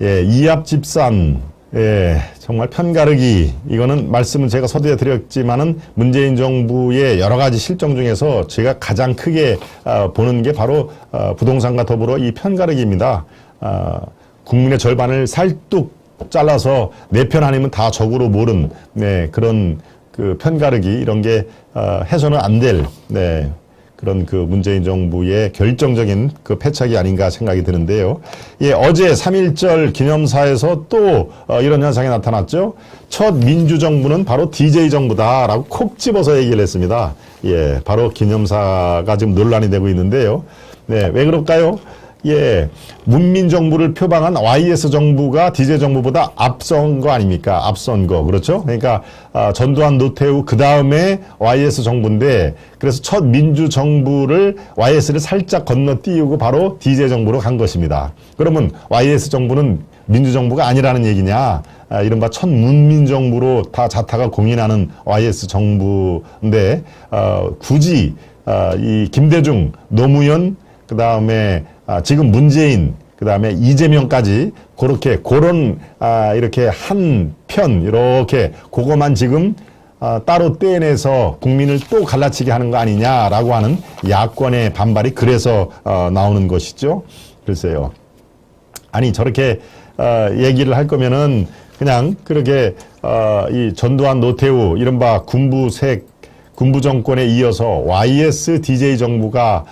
예, 이합집산, 예, 정말 편가르기, 이거는 말씀은 제가 서두에 드렸지만은 문재인 정부의 여러 가지 실정 중에서 제가 가장 크게 보는 게 바로 부동산과 더불어 이 편가르기입니다. 국민의 절반을 살뚝 잘라서 내 편 아니면 다 적으로 몰은, 네, 그런 그 편가르기, 이런 게 해서는 안 될, 네, 그런 그 문재인 정부의 결정적인 그 패착이 아닌가 생각이 드는데요. 예, 어제 3.1절 기념사에서 또 이런 현상이 나타났죠. 첫 민주정부는 바로 DJ 정부다라고 콕 집어서 얘기를 했습니다. 예, 바로 기념사가 지금 논란이 되고 있는데요. 네, 왜 그럴까요? 예, 문민정부를 표방한 YS 정부가 DJ 정부보다 앞선 거 아닙니까? 앞선 거. 그렇죠? 그러니까, 전두환, 노태우, 그 다음에 YS 정부인데, 그래서 첫 민주정부를 YS를 살짝 건너띄우고 바로 DJ 정부로 간 것입니다. 그러면 YS 정부는 민주정부가 아니라는 얘기냐? 이른바 첫 문민정부로 다 자타가 공인하는 YS 정부인데, 굳이, 이 김대중, 노무현, 그 다음에 지금 문재인, 그 다음에 이재명까지 그런 이렇게 한 편, 이렇게 그거만 지금 따로 떼내서 국민을 또 갈라치게 하는 거 아니냐라고 하는 야권의 반발이 그래서 나오는 것이죠. 글쎄요. 아니, 저렇게 얘기를 할 거면은 그냥 그렇게 이 전두환, 노태우, 이른바 군부 정권에 이어서 YS DJ 정부가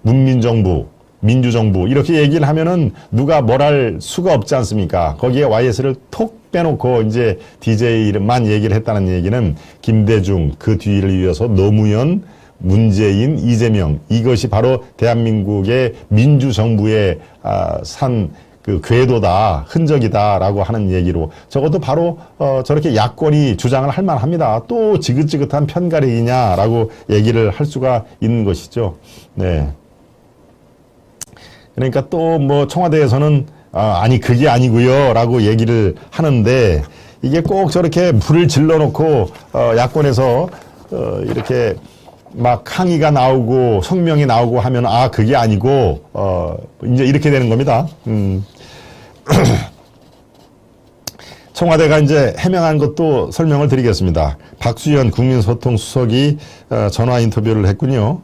문민정부, 민주정부, 이렇게 얘기를 하면은 누가 뭘 할 수가 없지 않습니까? 거기에 YS를 톡 빼놓고 이제 DJ만 얘기를 했다는 얘기는 김대중, 그 뒤를 이어서 노무현, 문재인, 이재명, 이것이 바로 대한민국의 민주정부의 그 궤도다, 흔적이다라고 하는 얘기로, 적어도 바로 저렇게 야권이 주장을 할 만합니다. 또 지긋지긋한 편가르기냐라고 얘기를 할 수가 있는 것이죠. 네. 그러니까 또 뭐 청와대에서는 아니 그게 아니고요 라고 얘기를 하는데, 이게 꼭 저렇게 불을 질러놓고 야권에서 이렇게 막 항의가 나오고 성명이 나오고 하면 그게 아니고 이제 이렇게 되는 겁니다. 청와대가 이제 해명한 것도 설명을 드리겠습니다. 박수현 국민소통수석이 전화 인터뷰를 했군요.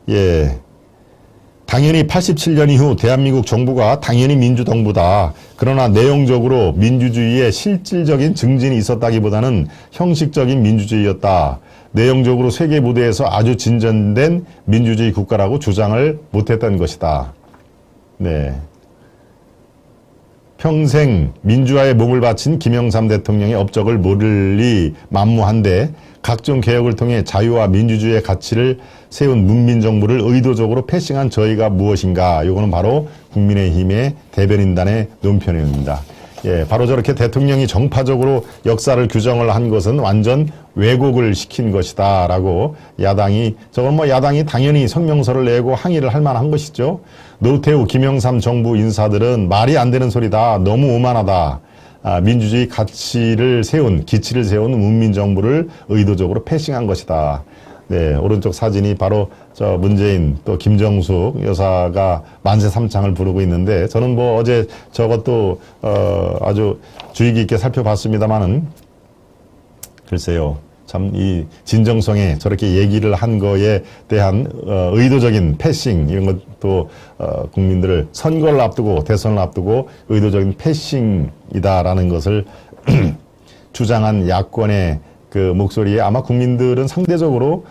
예. 당연히 87년 이후 대한민국 정부가 당연히 민주정부다. 그러나 내용적으로 민주주의의 실질적인 증진이 있었다기보다는 형식적인 민주주의였다. 내용적으로 세계 무대에서 아주 진전된 민주주의 국가라고 주장을 못했던 것이다. 네. 평생 민주화에 몸을 바친 김영삼 대통령의 업적을 모를리 만무한데, 각종 개혁을 통해 자유와 민주주의의 가치를 세운 문민정부를 의도적으로 패싱한 저희가 무엇인가. 이거는 바로 국민의힘의 대변인단의 논평입니다. 예, 바로 저렇게 대통령이 정파적으로 역사를 규정을 한 것은 완전 왜곡을 시킨 것이다 라고 저건 뭐 야당이 당연히 성명서를 내고 항의를 할 만한 것이죠. 노태우, 김영삼 정부 인사들은 말이 안 되는 소리다. 너무 오만하다. 민주주의 기치를 세운 문민정부를 의도적으로 패싱한 것이다. 네, 오른쪽 사진이 바로 저 문재인, 또 김정숙 여사가 만세 삼창을 부르고 있는데, 저는 뭐 어제 저것도 아주 주의 깊게 살펴봤습니다만은, 글쎄요, 참 이 진정성에 저렇게 얘기를 한 거에 대한 의도적인 패싱, 이런 것도 국민들을 선거를 앞두고 대선을 앞두고 의도적인 패싱이다라는 것을 주장한 야권의 그 목소리에 아마 국민들은 상대적으로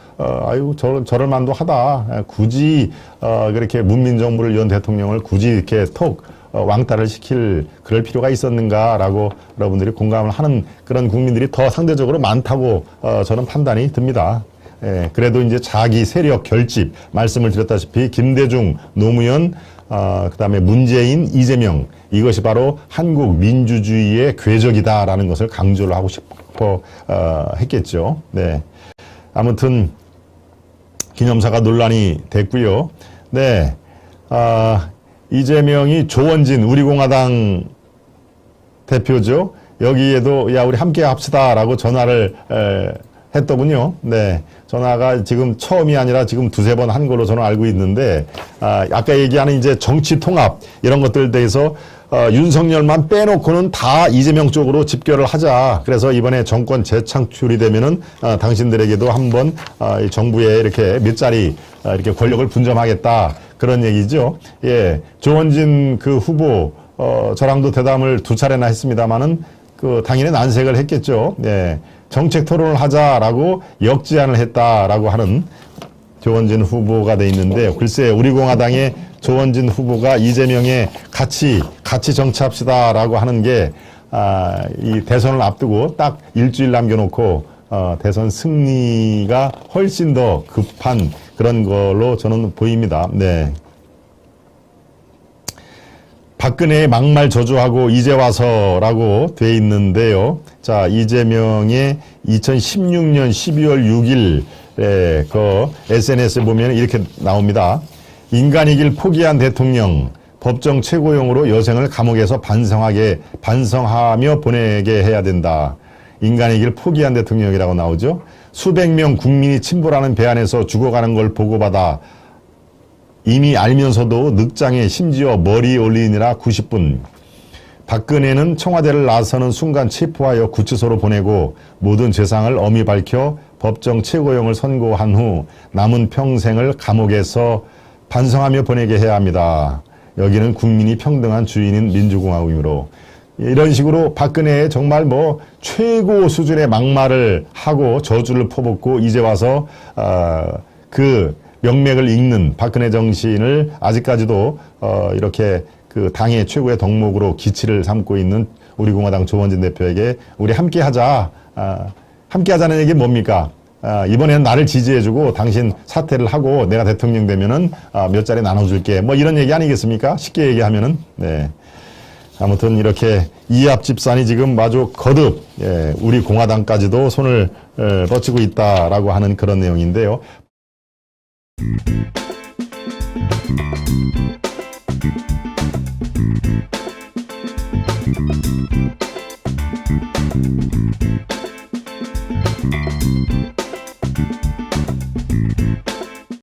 저럴 만도 하다. 굳이 그렇게 문민정부를 연 대통령을 굳이 이렇게 톡 왕따를 시킬 그럴 필요가 있었는가라고 여러분들이 공감을 하는 그런 국민들이 더 상대적으로 많다고 저는 판단이 듭니다. 예, 그래도 이제 자기 세력 결집, 말씀을 드렸다시피 김대중, 노무현, 그 다음에 문재인, 이재명, 이것이 바로 한국 민주주의의 궤적이다라는 것을 강조를 하고 싶어 했겠죠. 네. 아무튼 기념사가 논란이 됐고요. 네. 이재명이 조원진 우리공화당 대표죠. 여기에도 야 우리 함께 합시다라고 전화를 했더군요. 네. 전화가 지금 처음이 아니라 지금 두세 번 한 걸로 저는 알고 있는데, 아까 얘기하는 이제 정치 통합, 이런 것들 대해서, 윤석열만 빼놓고는 다 이재명 쪽으로 집결을 하자. 그래서 이번에 정권 재창출이 되면은, 당신들에게도 한번, 이 정부에 이렇게 몇 자리, 이렇게 권력을 분점하겠다. 그런 얘기죠. 예. 조원진 그 후보, 저랑도 대담을 2차례나 했습니다만은, 당연히 난색을 했겠죠. 네. 정책 토론을 하자라고 역제안을 했다라고 하는 조원진 후보가 돼 있는데, 글쎄 우리 공화당의 조원진 후보가 이재명에 같이 정치합시다라고 하는 게, 이 대선을 앞두고 딱 일주일 남겨놓고, 대선 승리가 훨씬 더 급한 그런 걸로 저는 보입니다. 네. 박근혜의 막말 저주하고 이제 와서라고 돼 있는데요. 자, 이재명의 2016년 12월 6일에 그 SNS에 보면 이렇게 나옵니다. 인간이길 포기한 대통령, 법정 최고형으로 여생을 감옥에서 반성하며 보내게 해야 된다. 인간이길 포기한 대통령이라고 나오죠. 수백 명 국민이 침몰하는 배 안에서 죽어가는 걸 보고받아 이미 알면서도 늑장에 심지어 머리 올리느라 90분. 박근혜는 청와대를 나서는 순간 체포하여 구치소로 보내고 모든 죄상을 엄히 밝혀 법정 최고형을 선고한 후 남은 평생을 감옥에서 반성하며 보내게 해야 합니다. 여기는 국민이 평등한 주인인 민주공화국이므로. 이런 식으로 박근혜의 정말 뭐 최고 수준의 막말을 하고 저주를 퍼붓고 이제 와서 그 명맥을 읽는 박근혜 정신을 아직까지도 이렇게 그 당의 최고의 덕목으로 기치를 삼고 있는 우리 공화당 조원진 대표에게 우리 함께하자. 함께하자는 얘기 뭡니까? 이번에는 나를 지지해주고 당신 사퇴를 하고 내가 대통령 되면은 몇 자리 나눠줄게. 뭐 이런 얘기 아니겠습니까? 쉽게 얘기하면은. 네. 아무튼 이렇게 이합 집산이 지금 마주 거듭 우리 공화당까지도 손을 뻗치고 있다라고 하는 그런 내용인데요.